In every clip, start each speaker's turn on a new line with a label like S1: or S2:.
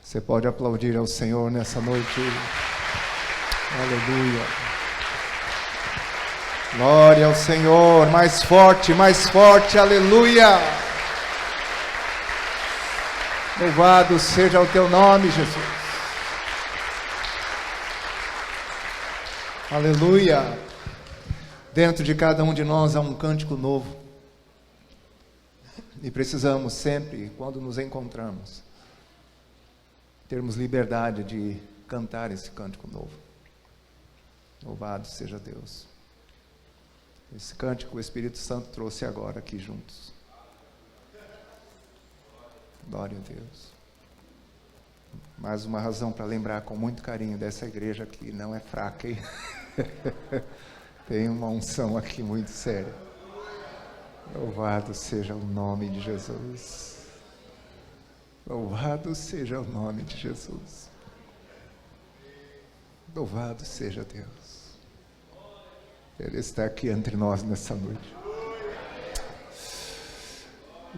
S1: Você pode aplaudir ao Senhor nessa noite. Aleluia. Glória ao Senhor. Mais forte, aleluia. Louvado seja o teu nome, Jesus. Aleluia. Dentro de cada um de nós há um cântico novo. E precisamos sempre, quando nos encontramos, termos liberdade de cantar esse cântico novo. Louvado seja Deus. Esse cântico o Espírito Santo trouxe agora aqui juntos. Glória a Deus. Mais uma razão para lembrar com muito carinho dessa igreja aqui. Não é fraca, hein? Tem uma unção aqui muito séria. Louvado seja o nome de Jesus. Louvado seja o nome de Jesus. Louvado seja Deus. Ele está aqui entre nós nessa noite.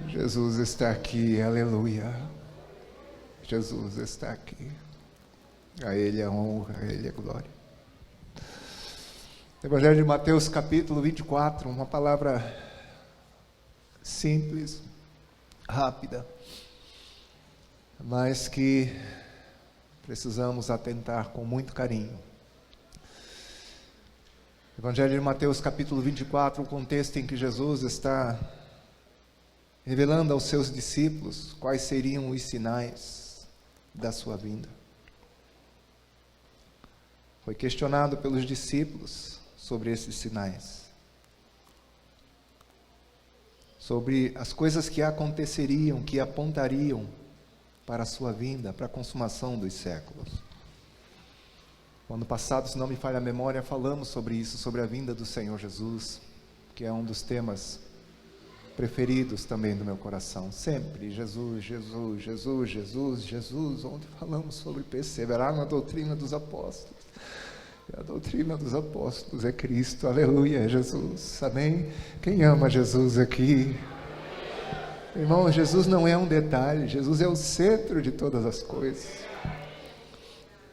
S1: Jesus está aqui, aleluia. Jesus está aqui. A Ele a honra, a Ele a glória. Evangelho de Mateus, capítulo 24, uma palavra simples, rápida, mas que precisamos atentar com muito carinho. Evangelho de Mateus, capítulo 24, o contexto em que Jesus está revelando aos seus discípulos quais seriam os sinais da sua vinda. Foi questionado pelos discípulos sobre esses sinais, sobre as coisas que aconteceriam, que apontariam para a sua vinda, para a consumação dos séculos. No ano passado, se não me falha a memória, falamos sobre isso, sobre a vinda do Senhor Jesus, que é um dos temas preferidos também do meu coração. Sempre Jesus, Jesus, Jesus, Jesus, Jesus. Ontem falamos sobre perseverar na doutrina dos apóstolos. E a doutrina dos apóstolos é Cristo, aleluia, é Jesus, amém? Quem ama Jesus aqui? Irmão, Jesus não é um detalhe, Jesus é o centro de todas as coisas.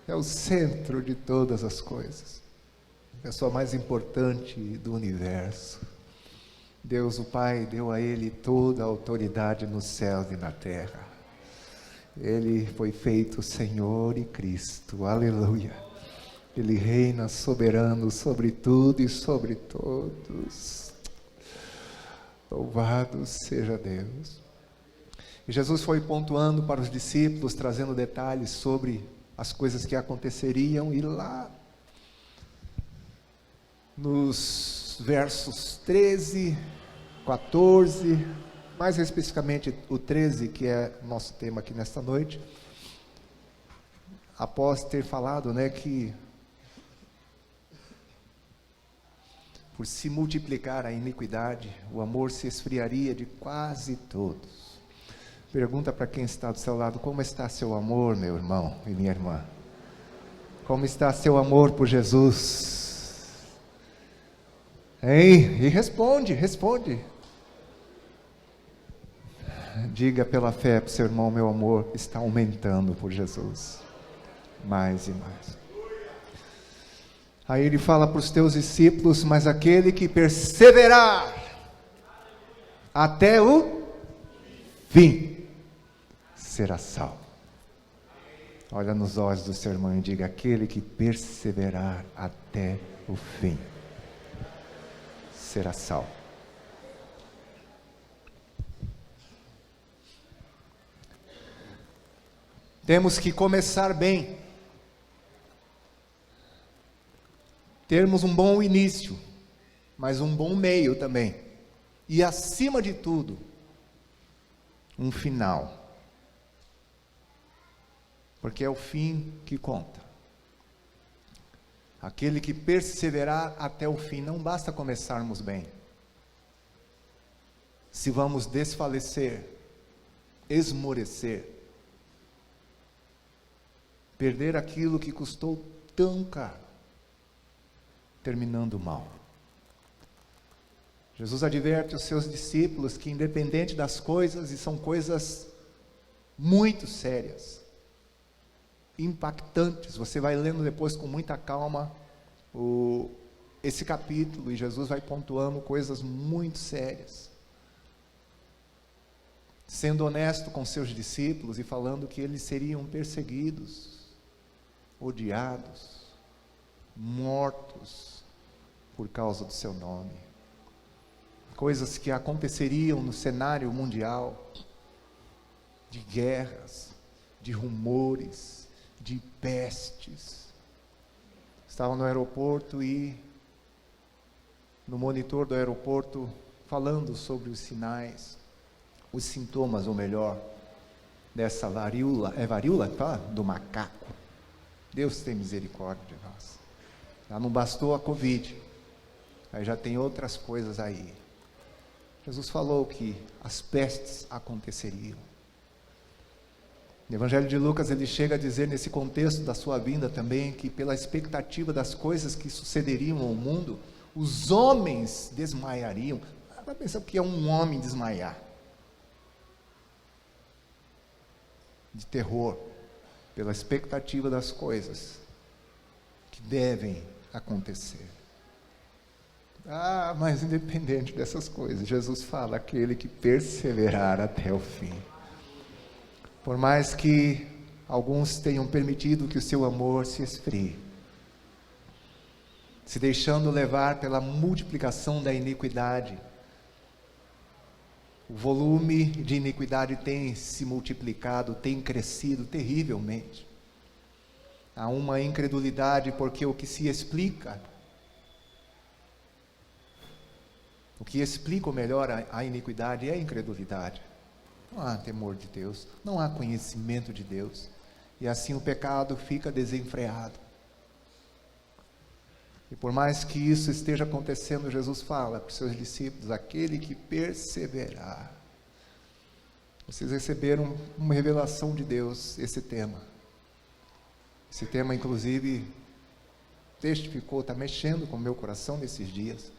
S1: É o centro de todas as coisas. A pessoa mais importante do universo. Deus, o Pai, deu a Ele toda a autoridade nos céus e na terra. Ele foi feito Senhor e Cristo, aleluia. Ele reina soberano sobre tudo e sobre todos. Louvado seja Deus. E Jesus foi pontuando para os discípulos, trazendo detalhes sobre as coisas que aconteceriam, e lá nos versos 13, 14, mais especificamente o 13, que é nosso tema aqui nesta noite, após ter falado, que por se multiplicar a iniquidade, o amor se esfriaria de quase todos. Pergunta para quem está do seu lado: como está seu amor, meu irmão e minha irmã? Como está seu amor por Jesus? Hein? E responde. Diga pela fé para o seu irmão: meu amor está aumentando por Jesus. Mais e mais. Aí ele fala para os teus discípulos: mas aquele que perseverar até o fim será salvo. Olha nos olhos do seu irmão e diga: aquele que perseverar até o fim será salvo. Temos que começar bem, termos um bom início, mas um bom meio também, e acima de tudo, um final, porque é o fim que conta. Aquele que perseverar até o fim. Não basta começarmos bem, se vamos desfalecer, esmorecer, perder aquilo que custou tão caro, terminando mal. Jesus adverte os seus discípulos que, independente das coisas, e são coisas muito sérias, impactantes. Você vai lendo depois com muita calma esse capítulo, e Jesus vai pontuando coisas muito sérias, sendo honesto com seus discípulos e falando que eles seriam perseguidos, odiados, mortos por causa do seu nome. Coisas que aconteceriam no cenário mundial, de guerras, de rumores, de pestes. Estava no aeroporto e no monitor do aeroporto falando sobre os sinais, os sintomas, ou melhor, dessa varíola, é varíola que fala? Do macaco. Deus tem misericórdia de nós. Já não bastou a Covid, aí já tem outras coisas aí. Jesus falou que as pestes aconteceriam. No Evangelho de Lucas, ele chega a dizer, nesse contexto da sua vinda também, que pela expectativa das coisas que sucederiam ao mundo, os homens desmaiariam. Vai pensar o que é um homem desmaiar? De terror, pela expectativa das coisas que devem acontecer. Mas independente dessas coisas, Jesus fala, aquele que perseverar até o fim. Por mais que alguns tenham permitido que o seu amor se esfrie, se deixando levar pela multiplicação da iniquidade, o volume de iniquidade tem se multiplicado, tem crescido terrivelmente. Há uma incredulidade, porque o que se explica, ou melhor, a iniquidade é a incredulidade. Não há temor de Deus, não há conhecimento de Deus, e assim o pecado fica desenfreado. E por mais que isso esteja acontecendo, Jesus fala para os seus discípulos, aquele que perseverar. Vocês receberam uma revelação de Deus, esse tema, inclusive, testificou, está mexendo com o meu coração nesses dias,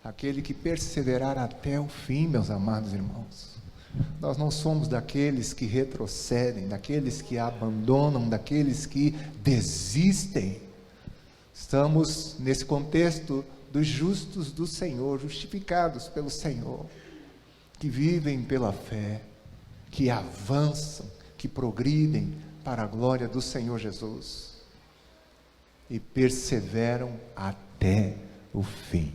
S1: aquele que perseverar até o fim, meus amados irmãos. Nós não somos daqueles que retrocedem, daqueles que abandonam, daqueles que desistem. Estamos nesse contexto dos justos do Senhor, justificados pelo Senhor, que vivem pela fé, que avançam, que progridem para a glória do Senhor Jesus e perseveram até o fim.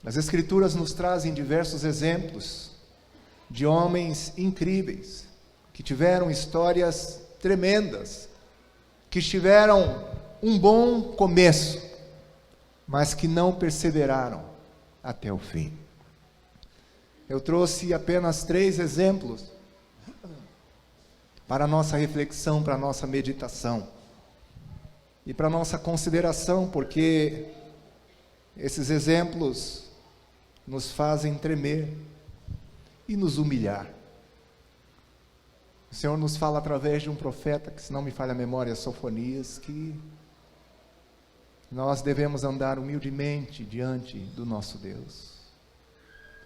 S1: As Escrituras nos trazem diversos exemplos de homens incríveis, que tiveram histórias tremendas, que tiveram um bom começo, mas que não perseveraram até o fim. Eu trouxe apenas 3 exemplos para a nossa reflexão, para a nossa meditação e para a nossa consideração, porque esses exemplos nos fazem tremer e nos humilhar. O Senhor nos fala através de um profeta, que se não me falha a memória, Sofonias, que nós devemos andar humildemente diante do nosso Deus.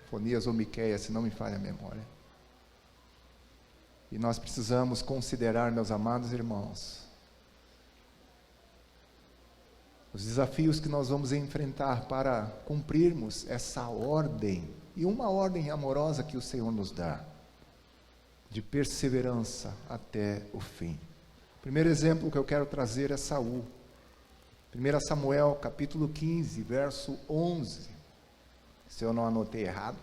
S1: Sofonias ou Miqueias, se não me falha a memória. E nós precisamos considerar, meus amados irmãos, os desafios que nós vamos enfrentar para cumprirmos essa ordem, e uma ordem amorosa que o Senhor nos dá, de perseverança até o fim. O primeiro exemplo que eu quero trazer é Saul. 1 Samuel, capítulo 15, verso 11. Se eu não anotei errado,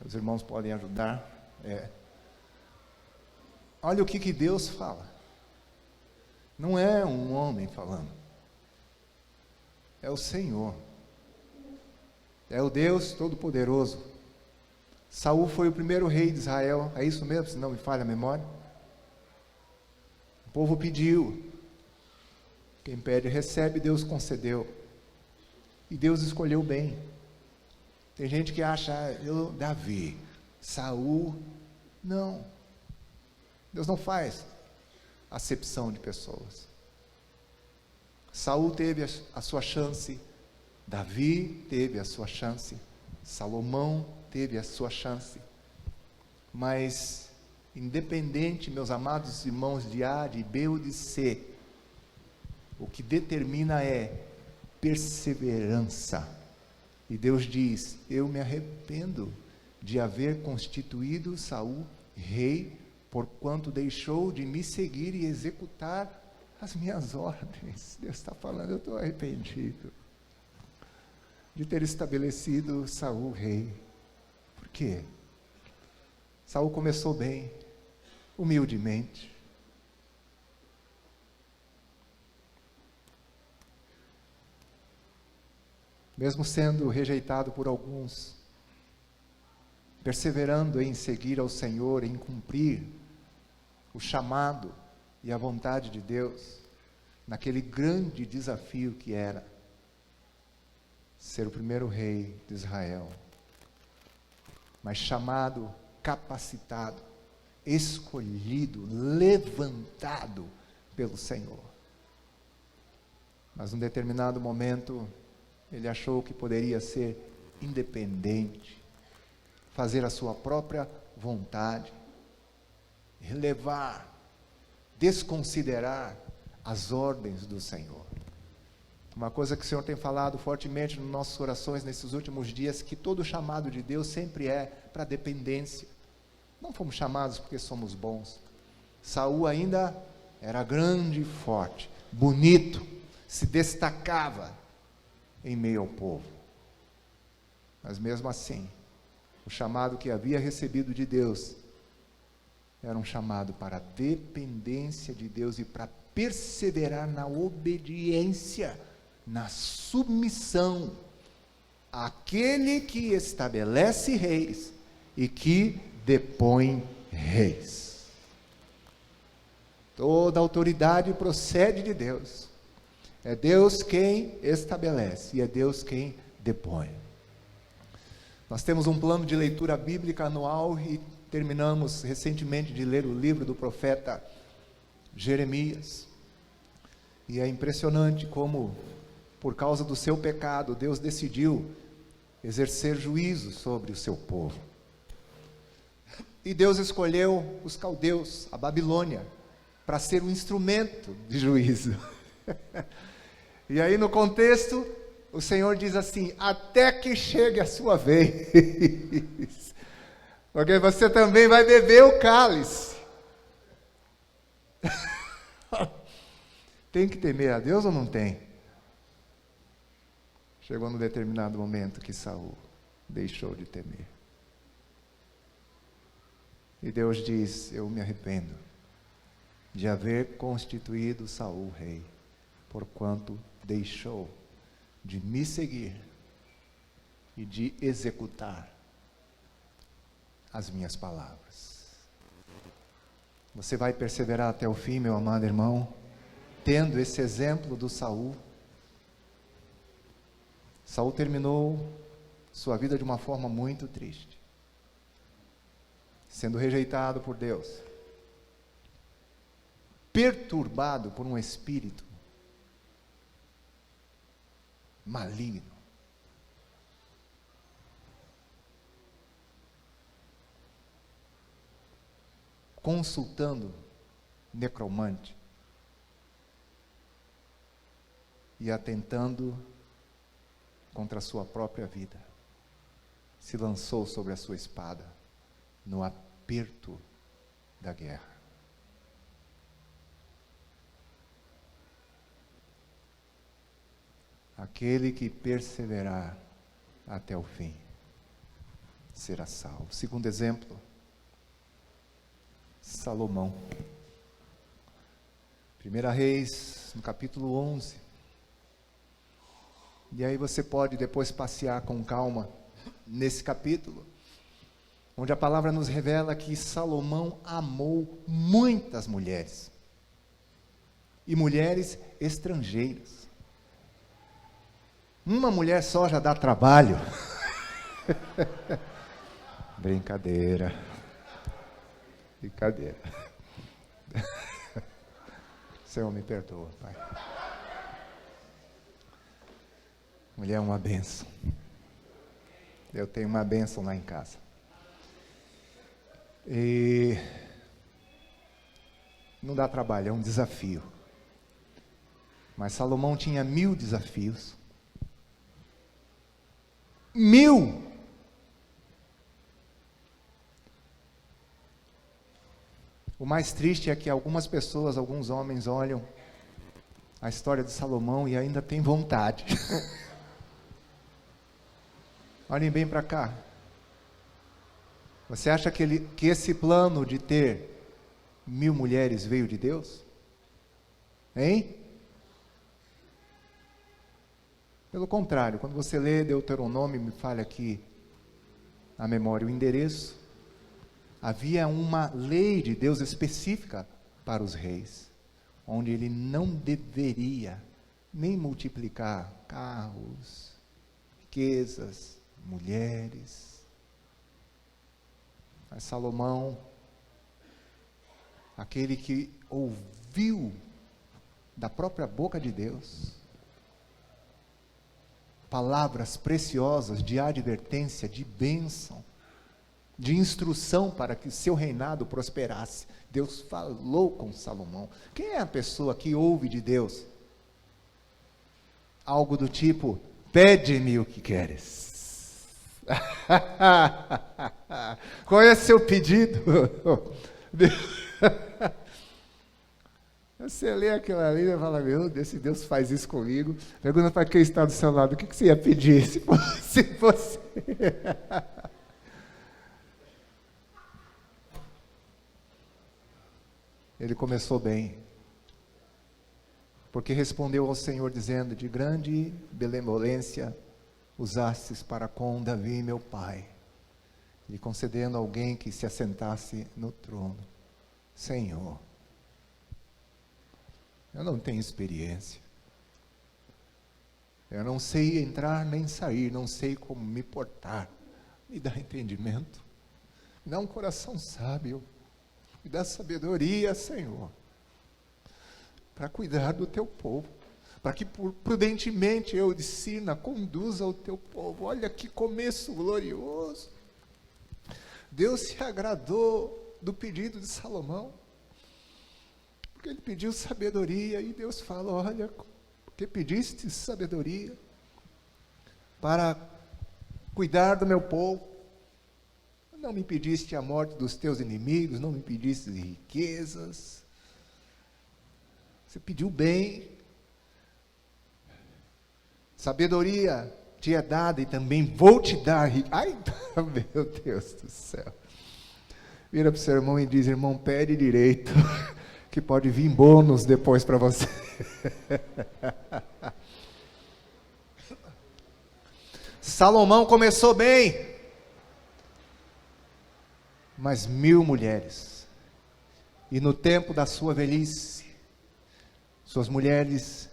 S1: os irmãos podem ajudar. Olha o que Deus fala. Não é um homem falando. É o Senhor. É o Deus Todo-Poderoso. Saul foi o primeiro rei de Israel. É isso mesmo, se não me falha a memória? O povo pediu. Quem pede recebe, Deus concedeu. E Deus escolheu bem. Tem gente que acha, Davi, Saul. Não. Deus não faz acepção de pessoas. Saul teve a sua chance, Davi teve a sua chance, Salomão teve a sua chance, mas Independente, meus amados irmãos, de A, de B ou de C, o que determina é perseverança. E Deus diz: eu me arrependo de haver constituído Saul rei, porquanto deixou de me seguir e executar as minhas ordens. Deus está falando: eu estou arrependido de ter estabelecido Saul rei. Por quê? Saul começou bem, humildemente. Mesmo sendo rejeitado por alguns, perseverando em seguir ao Senhor, em cumprir o chamado e a vontade de Deus, naquele grande desafio que era ser o primeiro rei de Israel, mas chamado, capacitado, escolhido, levantado pelo Senhor. Mas num determinado momento, ele achou que poderia ser independente, fazer a sua própria vontade, relevar, desconsiderar as ordens do Senhor. Uma coisa que o Senhor tem falado fortemente nas nossas orações nesses últimos dias, que todo chamado de Deus sempre é para dependência. Não fomos chamados porque somos bons. Saul ainda era grande e forte, bonito, se destacava em meio ao povo. Mas mesmo assim, o chamado que havia recebido de Deus era um chamado para a dependência de Deus e para perseverar na obediência, na submissão àquele que estabelece reis e que depõe reis. Toda autoridade procede de Deus. É Deus quem estabelece e é Deus quem depõe. Nós temos um plano de leitura bíblica anual e terminamos recentemente de ler o livro do profeta Jeremias. E é impressionante como, por causa do seu pecado, Deus decidiu exercer juízo sobre o seu povo. E Deus escolheu os caldeus, a Babilônia, para ser um instrumento de juízo. E aí no contexto, o Senhor diz assim: até que chegue a sua vez, porque você também vai beber o cálice. Tem que temer a Deus ou não tem? Chegou num determinado momento que Saul deixou de temer. E Deus diz: eu me arrependo de haver constituído Saul rei, porquanto deixou de me seguir e de executar as minhas palavras. Você vai perseverar até o fim, meu amado irmão, tendo esse exemplo do Saul. Saul terminou sua vida de uma forma muito triste, sendo rejeitado por Deus, perturbado por um espírito maligno. Consultando necromante e atentando contra a sua própria vida, se lançou sobre a sua espada no aperto da guerra. Aquele que perseverar até o fim será salvo. Segundo exemplo, Salomão. 1 Reis, no capítulo 11. E aí você pode depois passear com calma nesse capítulo, onde a palavra nos revela que Salomão amou muitas mulheres, e mulheres estrangeiras. Uma mulher só já dá trabalho. Brincadeira. Brincadeira. Senhor, me perdoa, Pai. Mulher é uma bênção. Eu tenho uma bênção lá em casa. E não dá trabalho, é um desafio. Mas Salomão tinha 1000 desafios. 1000! O mais triste é que algumas pessoas, alguns homens olham a história de Salomão e ainda têm vontade. Olhem bem para cá. Você acha que esse plano de ter 1000 mulheres veio de Deus? Hein? Pelo contrário, quando você lê Deuteronômio, me falha aqui a memória, o endereço, havia uma lei de Deus específica para os reis, onde ele não deveria nem multiplicar carros, riquezas, mulheres. Mas Salomão, aquele que ouviu da própria boca de Deus palavras preciosas de advertência, de bênção, de instrução para que seu reinado prosperasse. Deus falou com Salomão. Quem é a pessoa que ouve de Deus? Algo do tipo, pede-me o que queres. Qual é o seu pedido? Você lê aquilo ali e fala, meu Deus, se Deus faz isso comigo. Pergunta para quem está do seu lado, o que você ia pedir se fosse você? Ele começou bem, porque respondeu ao Senhor dizendo, de grande benevolência usastes para com Davi meu pai, lhe concedendo alguém que se assentasse no trono. Senhor, eu não tenho experiência, eu não sei entrar nem sair, não sei como me portar, me dá entendimento, me dá um coração sábio, me dá sabedoria, Senhor, para cuidar do teu povo, para que prudentemente eu ensina, conduza o teu povo. Olha que começo glorioso. Deus se agradou do pedido de Salomão, porque ele pediu sabedoria, e Deus fala, olha, porque pediste sabedoria para cuidar do meu povo, não me pediste a morte dos teus inimigos, não me pediste riquezas, você pediu bem, sabedoria te é dada e também vou te dar riqueza. Ai, meu Deus do céu. Vira para o seu irmão e diz, irmão, pede direito, que pode vir bônus depois para você. Salomão começou bem, mas 1000 mulheres, e no tempo da sua velhice, suas mulheres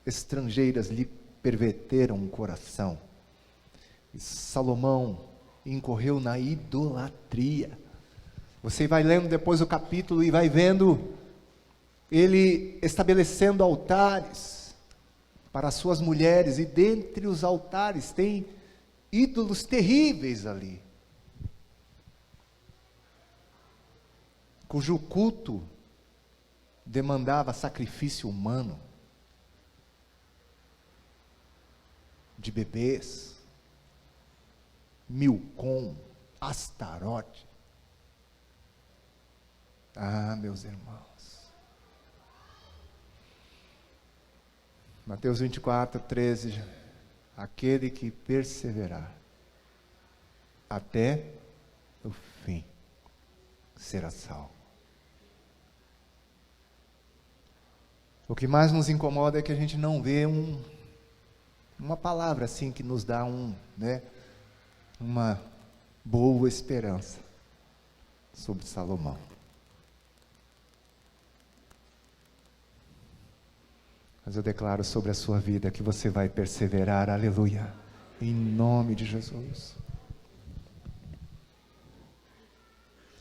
S1: estrangeiras lhe perverteram o coração, e Salomão incorreu na idolatria. Você vai lendo depois o capítulo e vai vendo ele estabelecendo altares para as suas mulheres, e dentre os altares tem ídolos terríveis ali, cujo culto demandava sacrifício humano, de bebês, Milcom, Astarote. Ah, meus irmãos, Mateus 24, 13, aquele que perseverar até o fim será salvo. O que mais nos incomoda é que a gente não vê uma palavra assim que nos dá uma boa esperança sobre Salomão. Mas eu declaro sobre a sua vida que você vai perseverar, aleluia, em nome de Jesus.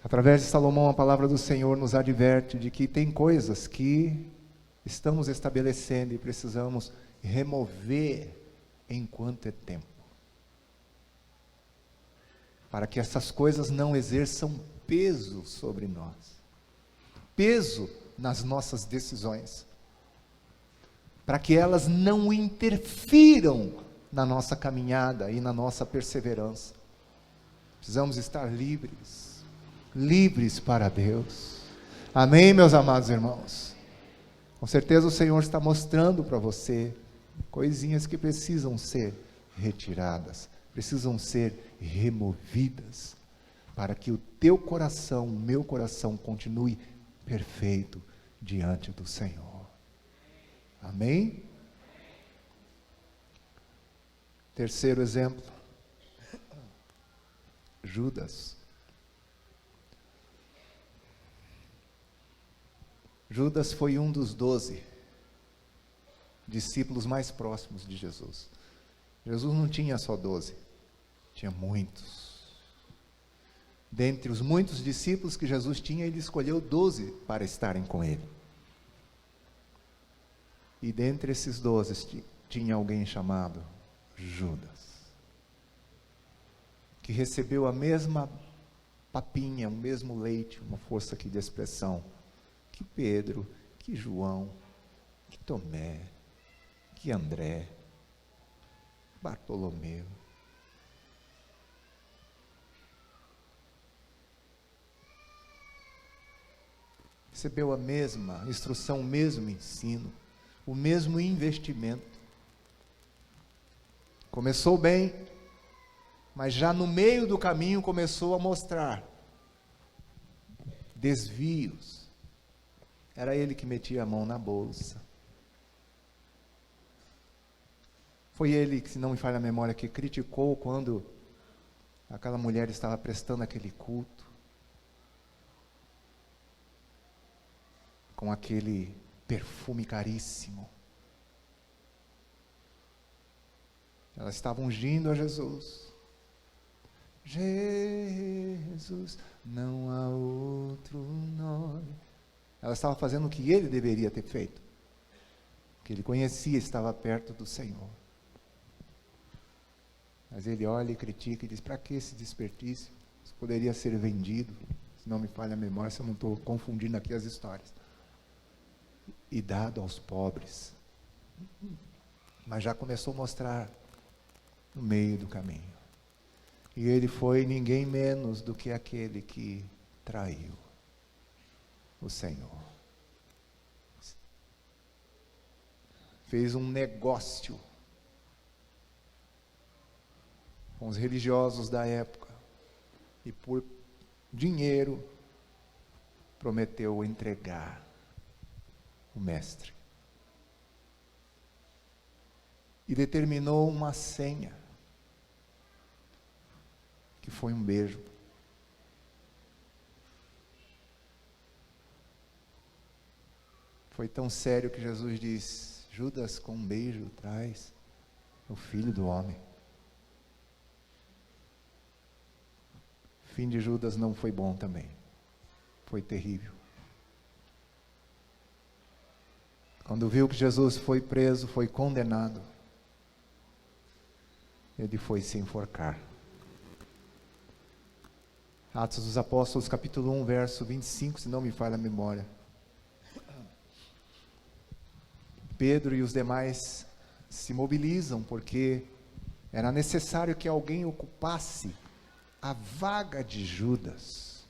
S1: Através de Salomão, a palavra do Senhor nos adverte de que tem coisas que estamos estabelecendo e precisamos remover enquanto é tempo, para que essas coisas não exerçam peso sobre nós, peso nas nossas decisões, para que elas não interfiram na nossa caminhada e na nossa perseverança. Precisamos estar livres, livres para Deus. Amém, meus amados irmãos? Com certeza o Senhor está mostrando para você coisinhas que precisam ser retiradas, precisam ser removidas, para que o teu coração, o meu coração, continue perfeito diante do Senhor. Amém? Terceiro exemplo, Judas. Judas foi um dos 12 discípulos mais próximos de Jesus. Jesus não tinha só 12, tinha muitos. Dentre os muitos discípulos que Jesus tinha, ele escolheu 12 para estarem com ele. E dentre esses 12 tinha alguém chamado Judas, que recebeu a mesma papinha, o mesmo leite, uma força aqui de expressão, que Pedro, que João, que Tomé, que André, Bartolomeu. Recebeu a mesma instrução, o mesmo ensino, o mesmo investimento. Começou bem, mas já no meio do caminho começou a mostrar desvios. Era ele que metia a mão na bolsa. Foi ele, que, se não me falha a memória, que criticou quando aquela mulher estava prestando aquele culto, com aquele perfume caríssimo. Elas estavam ungindo a Jesus. Jesus, não há outro nome. Ela estava fazendo o que ele deveria ter feito, que ele conhecia, estava perto do Senhor. Mas ele olha e critica e diz: para que esse desperdício? Isso poderia ser vendido, se não me falha a memória, se eu não estou confundindo aqui as histórias, e dado aos pobres. Mas já começou a mostrar no meio do caminho. E ele foi ninguém menos do que aquele que traiu o Senhor. Fez um negócio com os religiosos da época e por dinheiro prometeu entregar o mestre. E determinou uma senha, que foi um beijo. Foi tão sério que Jesus diz: Judas, com um beijo traz o Filho do Homem. O fim de Judas não foi bom também. Foi terrível. Quando viu que Jesus foi preso, foi condenado, ele foi se enforcar. Atos dos Apóstolos, capítulo 1, verso 25, se não me falha a memória. Pedro e os demais se mobilizam, porque era necessário que alguém ocupasse a vaga de Judas.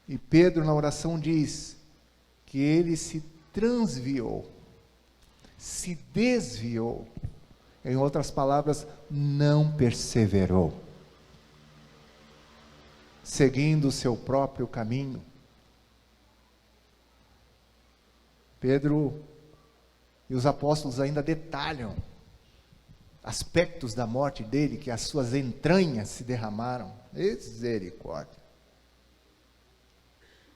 S1: E Pedro, na oração, diz que ele se transviou, se desviou. Em outras palavras, não perseverou, seguindo o seu próprio caminho. Pedro e os apóstolos ainda detalham aspectos da morte dele, que as suas entranhas se derramaram. Misericórdia!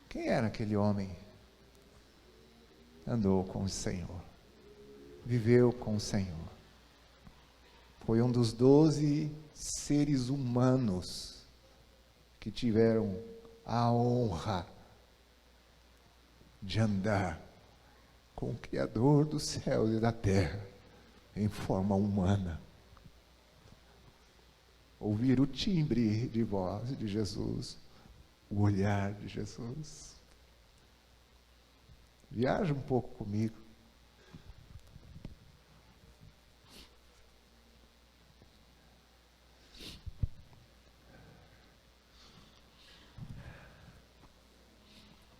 S1: Quem era aquele homem? Andou com o Senhor, viveu com o Senhor. Foi um dos 12 seres humanos que tiveram a honra de andar com o Criador dos céus e da terra, em forma humana. Ouvir o timbre de voz de Jesus, o olhar de Jesus, Viaja um pouco comigo.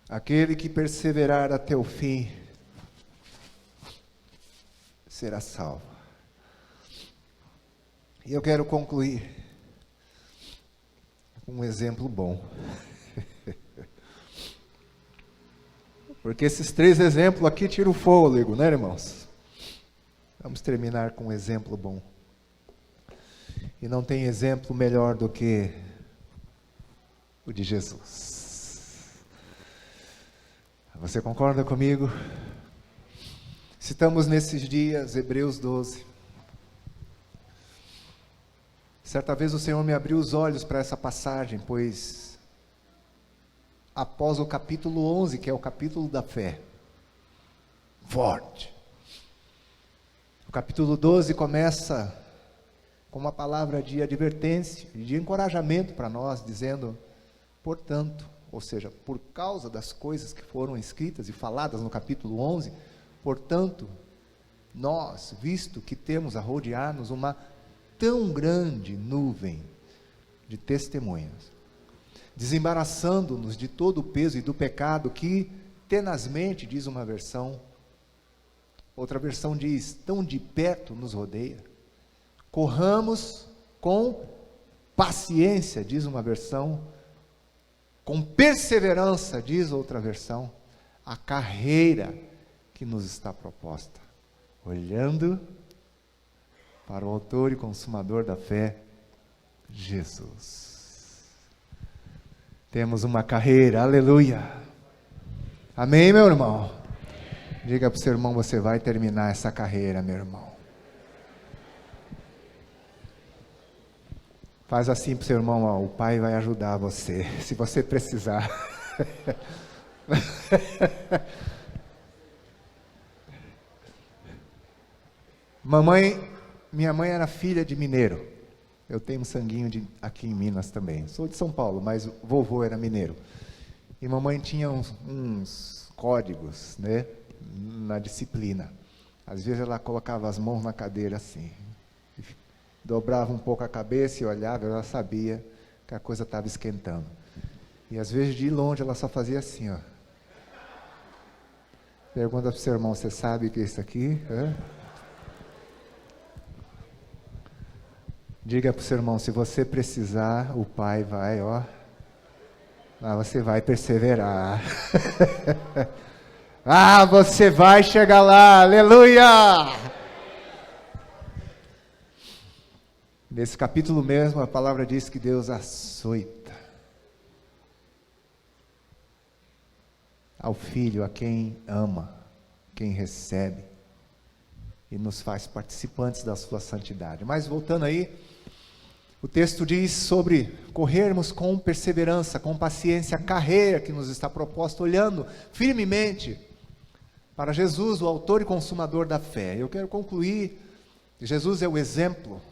S1: Aquele que perseverar até o fim será salvo. E eu quero concluir com um exemplo bom. Porque esses 3 exemplos aqui tiram o fôlego, né, irmãos? Vamos terminar com um exemplo bom. E não tem exemplo melhor do que o de Jesus. Você concorda comigo? Citamos nesses dias Hebreus 12. Certa vez o Senhor me abriu os olhos para essa passagem, pois após o capítulo 11, que é o capítulo da fé, forte, o capítulo 12 começa com uma palavra de advertência, de encorajamento para nós, dizendo, portanto, ou seja, por causa das coisas que foram escritas e faladas no capítulo 11, portanto, nós, visto que temos a rodear-nos uma tão grande nuvem de testemunhas, desembaraçando-nos de todo o peso e do pecado que tenazmente, diz uma versão, outra versão diz, tão de perto nos rodeia, corramos com paciência, diz uma versão, com perseverança, diz outra versão, a carreira que nos está proposta, olhando para o autor e consumador da fé, Jesus. Temos uma carreira, aleluia. Amém, meu irmão? Diga para o seu irmão, você vai terminar essa carreira, meu irmão. Faz assim para o seu irmão, ó, o pai vai ajudar você, se você precisar. Minha mãe era filha de mineiro. Eu tenho um sanguinho aqui em Minas também. Sou de São Paulo, mas o vovô era mineiro. E mamãe tinha uns códigos, né, na disciplina. Às vezes ela colocava as mãos na cadeira assim, dobrava um pouco a cabeça e olhava, ela sabia que a coisa estava esquentando. E às vezes de longe ela só fazia assim, ó. Pergunta para o seu irmão, você sabe o que é isso aqui? Hã? Diga para o seu irmão, se você precisar, o pai vai, ó. Ah, você vai perseverar. Ah, você vai chegar lá, aleluia! Nesse capítulo mesmo, a palavra diz que Deus açoita ao Filho, a quem ama, quem recebe, e nos faz participantes da sua santidade. Mas voltando aí, o texto diz sobre corrermos com perseverança, com paciência, a carreira que nos está proposta, olhando firmemente para Jesus, o autor e consumador da fé. Eu quero concluir, Jesus é o exemplo,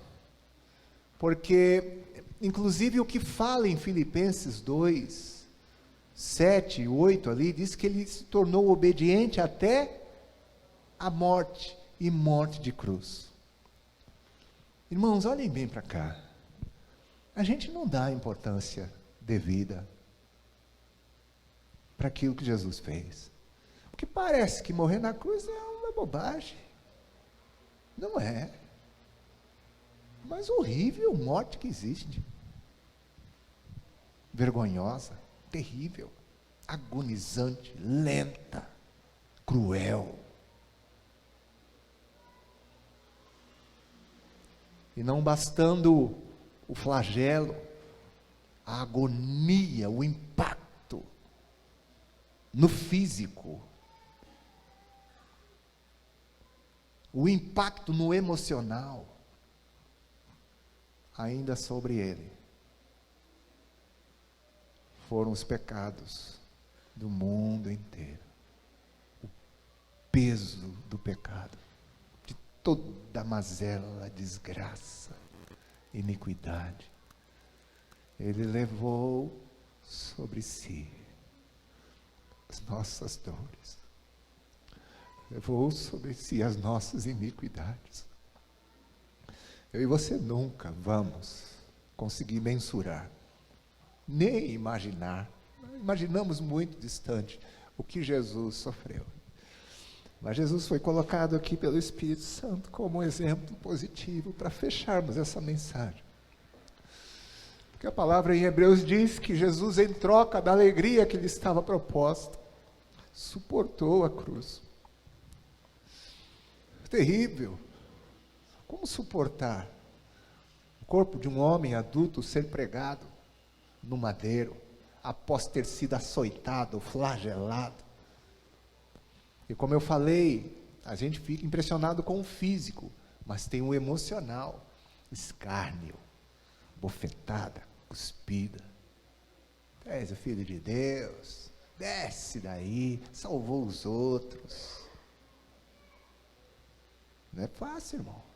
S1: porque, inclusive, o que fala em Filipenses 2, 7 e 8 ali, diz que ele se tornou obediente até a morte, e morte de cruz. Irmãos, olhem bem para cá. A gente não dá importância devida para aquilo que Jesus fez. Porque parece que morrer na cruz é uma bobagem. Não é. Mas horrível morte que existe. Vergonhosa, terrível, agonizante, lenta, cruel. E não bastando o flagelo, a agonia, o impacto no físico, o impacto no emocional, ainda sobre ele, foram os pecados do mundo inteiro, o peso do pecado, de toda mazela, desgraça, iniquidade, ele levou sobre si as nossas dores, levou sobre si as nossas iniquidades. Eu e você nunca vamos conseguir mensurar, nem imaginar. Imaginamos muito distante o que Jesus sofreu. Mas Jesus foi colocado aqui pelo Espírito Santo como um exemplo positivo para fecharmos essa mensagem. Porque a palavra em Hebreus diz que Jesus, em troca da alegria que lhe estava proposta, suportou a cruz. Terrível. Como suportar o corpo de um homem adulto ser pregado no madeiro, após ter sido açoitado, flagelado? E como eu falei, a gente fica impressionado com o físico, mas tem o emocional, escárnio, bofetada, cuspida. Tu és o Filho de Deus, desce daí, salvou os outros. Não é fácil, irmão.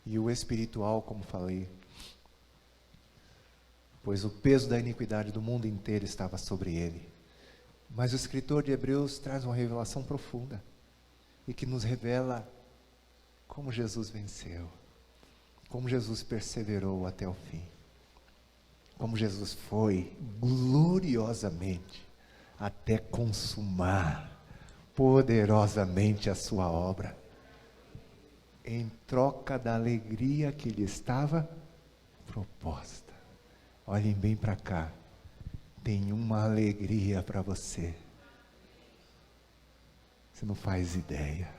S1: E o espiritual, como falei, pois o peso da iniquidade do mundo inteiro estava sobre ele. Mas o escritor de Hebreus traz uma revelação profunda, e que nos revela como Jesus venceu, como Jesus perseverou até o fim, como Jesus foi gloriosamente até consumar poderosamente a sua obra, em troca da alegria que lhe estava proposta. Olhem bem para cá, tem uma alegria para você. Você não faz ideia.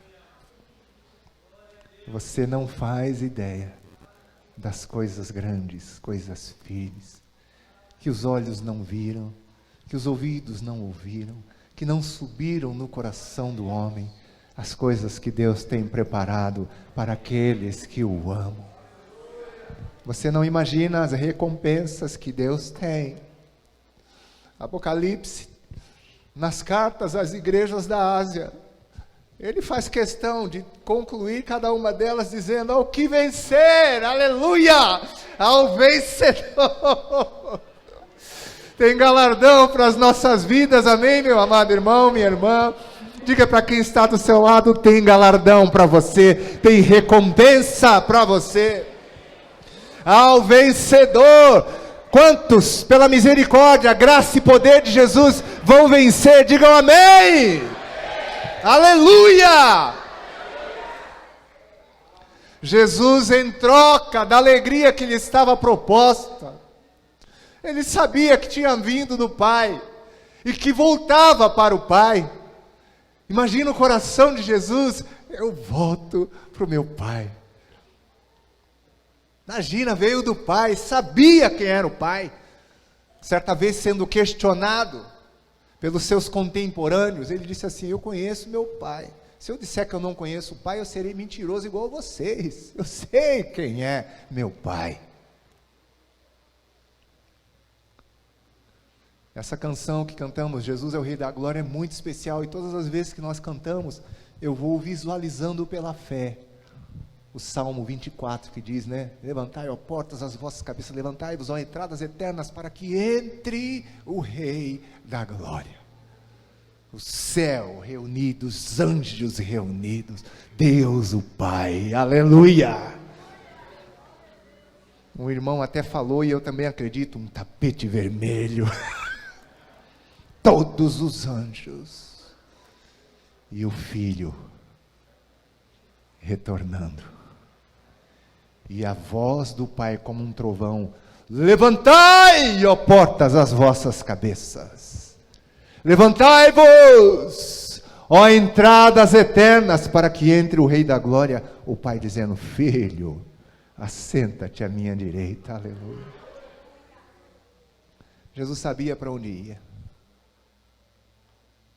S1: Você não faz ideia das coisas grandes, coisas firmes, que os olhos não viram, que os ouvidos não ouviram, que não subiram no coração do homem, as coisas que Deus tem preparado para aqueles que o amam. Você não imagina as recompensas que Deus tem. Apocalipse, nas cartas às igrejas da Ásia, ele faz questão de concluir cada uma delas dizendo: ao que vencer, aleluia, ao vencedor. Tem galardão para as nossas vidas, amém, meu amado irmão, minha irmã? Diga para quem está do seu lado: tem galardão para você, tem recompensa para você. Ao vencedor. Quantos, pela misericórdia, graça e poder de Jesus, vão vencer? Digam amém. Aleluia! Jesus, em troca da alegria que lhe estava proposta, ele sabia que tinha vindo do Pai e que voltava para o Pai. Imagina o coração de Jesus: eu volto para o meu Pai. Imagina, veio do Pai, sabia quem era o Pai. Certa vez, sendo questionado pelos seus contemporâneos, ele disse assim: eu conheço meu Pai. Se eu disser que eu não conheço o Pai, eu serei mentiroso igual a vocês. Eu sei quem é meu Pai. Essa canção que cantamos, Jesus é o Rei da Glória, é muito especial, e todas as vezes que nós cantamos, eu vou visualizando pela fé o Salmo 24, que diz, né? Levantai, ó portas, as vossas cabeças, levantai-vos, ó entradas eternas, para que entre o Rei da Glória. O céu reunido, os anjos reunidos, Deus o Pai, aleluia. Um irmão até falou, e eu também acredito, um tapete vermelho, todos os anjos, e o Filho retornando. E a voz do Pai como um trovão: levantai, ó portas, as vossas cabeças. Levantai-vos, ó entradas eternas, para que entre o Rei da Glória. O Pai dizendo: filho, assenta-te à minha direita, aleluia. Jesus sabia para onde ia.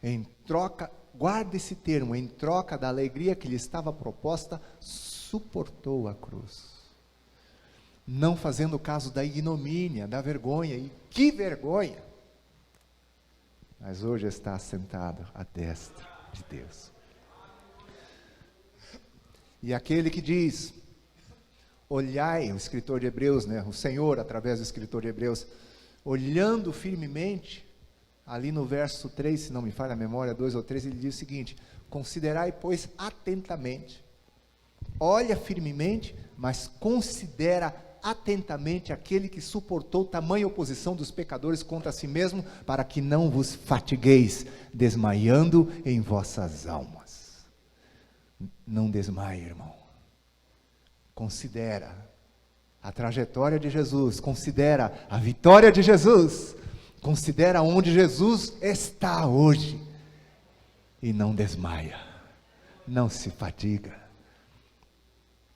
S1: Em troca, guarda esse termo, em troca da alegria que lhe estava proposta, suportou a cruz. Não fazendo caso da ignomínia, da vergonha, e que vergonha! Mas hoje está assentado à destra de Deus. E aquele que diz, olhai, o escritor de Hebreus, né, o Senhor, através do escritor de Hebreus, olhando firmemente ali no verso 3, se não me falha a memória, 2 ou 3, ele diz o seguinte: considerai, pois, atentamente, olha firmemente, mas considera atentamente aquele que suportou tamanha oposição dos pecadores contra si mesmo, para que não vos fatigueis, desmaiando em vossas almas. Não desmaie, irmão. Considera a trajetória de Jesus, considera a vitória de Jesus, considera onde Jesus está hoje, e não desmaia, não se fatiga.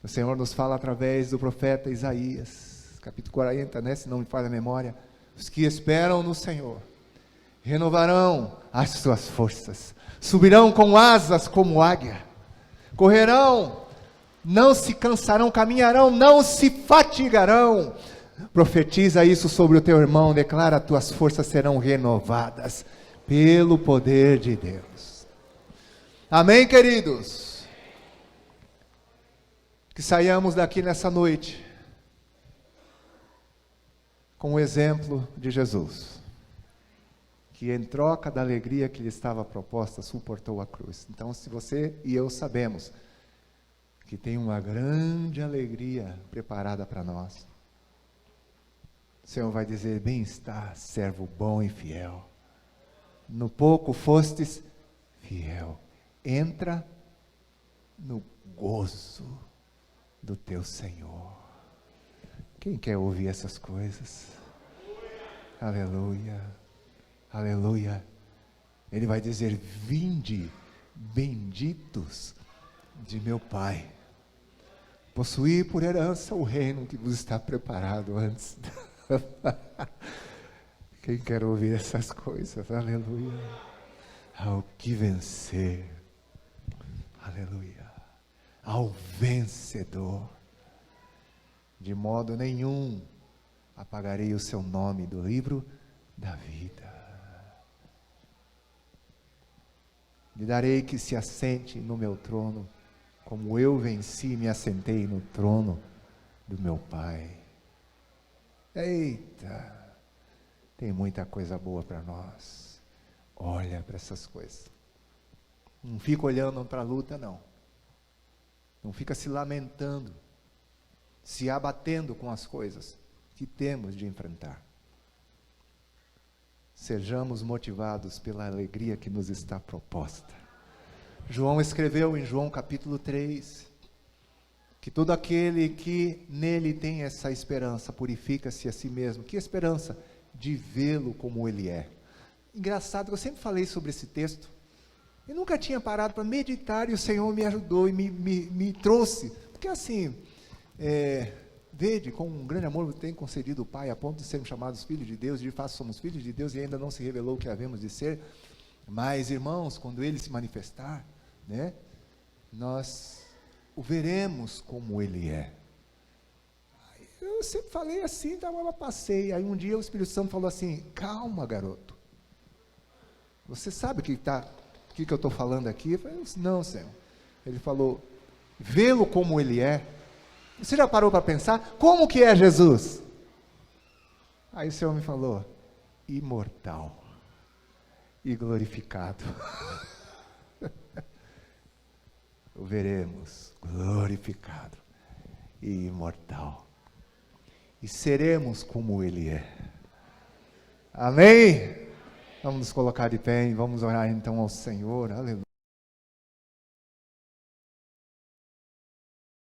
S1: O Senhor nos fala através do profeta Isaías, capítulo 40, né, se não me falha a memória: os que esperam no Senhor renovarão as suas forças, subirão com asas como águia, correrão, não se cansarão, caminharão, não se fatigarão. Profetiza isso sobre o teu irmão, declara: tuas forças serão renovadas pelo poder de Deus. Amém, queridos? Que saiamos daqui nessa noite com o exemplo de Jesus, que em troca da alegria que lhe estava proposta, suportou a cruz. Então, se você e eu sabemos que tem uma grande alegria preparada para nós, o Senhor vai dizer: bem está, servo bom e fiel, no pouco fostes fiel, entra no gozo do teu Senhor. Quem quer ouvir essas coisas? Aleluia, aleluia. Ele vai dizer: vinde, benditos de meu Pai, possuí por herança o reino que vos está preparado antes. Quem quer ouvir essas coisas? Aleluia. Ao que vencer, aleluia, ao vencedor, de modo nenhum apagarei o seu nome do livro da vida. Lhe darei que se assente no meu trono, como eu venci e me assentei no trono do meu Pai. Eita, tem muita coisa boa para nós. Olha para essas coisas. Não fica olhando para a luta, não. Não fica se lamentando, se abatendo com as coisas que temos de enfrentar. Sejamos motivados pela alegria que nos está proposta. João escreveu em João capítulo 3, que todo aquele que nele tem essa esperança, purifica-se a si mesmo. Que esperança? De vê-lo como ele é. Engraçado, eu sempre falei sobre esse texto, eu nunca tinha parado para meditar, e o Senhor me ajudou e me trouxe, porque assim, vede, com um grande amor tem concedido o Pai, a ponto de sermos chamados filhos de Deus, de fato somos filhos de Deus, e ainda não se revelou o que havemos de ser, mas irmãos, quando Ele se manifestar, né, nós o veremos como Ele é. Eu sempre falei assim, então eu passei, aí um dia o Espírito Santo falou assim: calma, garoto, você sabe o que eu estou falando aqui? Eu falei: não, Senhor. Ele falou: vê-lo como Ele é. Você já parou para pensar? Como que é Jesus? Aí o Senhor me falou: imortal e glorificado. O veremos glorificado e imortal. E seremos como Ele é. Amém? Vamos nos colocar de pé e vamos orar então ao Senhor. Aleluia.